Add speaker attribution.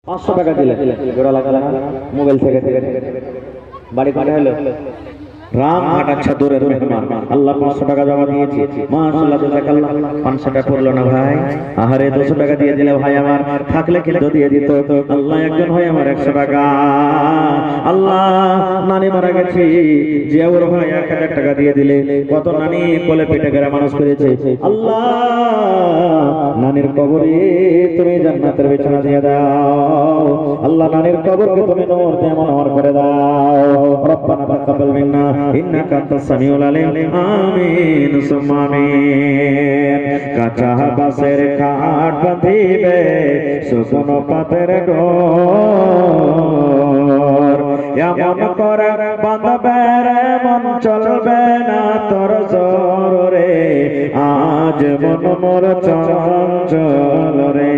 Speaker 1: 500 টাকা দিলে গোড়া লাগালা মোবাইল থেকে বাড়ি করে হলো রামঘাট। আচ্ছা দূরের মেহমান, আল্লাহ 500 টাকা জমা দিয়েছি, মাশাআল্লাহ জাযাকাল্লাহ। 500 টাকা পড়লো না ভাই, আহারে 200 টাকা দিয়ে দিলে ভাই আমার, থাকলে কিন্তু দিয়ে দিত। আল্লাহ একজন ভাই আমার 100 টাকা, আল্লাহ নানি মারা গেছি জিয়াউর ভাই 1000 টাকা দিয়ে দিলে, কত নানি কোলে পেটে করে মানুষ করেছে। আল্লাহ নানির কবরে তুমি জান্নাতের বিছানা দিয়ে দাও, আল্লাহ নানির কবরকে তুমি নূর দিয়ে মনোহর করে দাও। রব্বানা তাকাব্বাল মিন্না ইন্নাকা আনতাস সামিউল আলিম, আমিন সুম্মা আমিন। কাঁচা বাঁশের খাট বাঁধিবে শুকনো পাতের ডোর, এমন করে বাঁধবে রে মন চলবে না তোর জোর রে, আজ মন মোর চঞ্চল রে।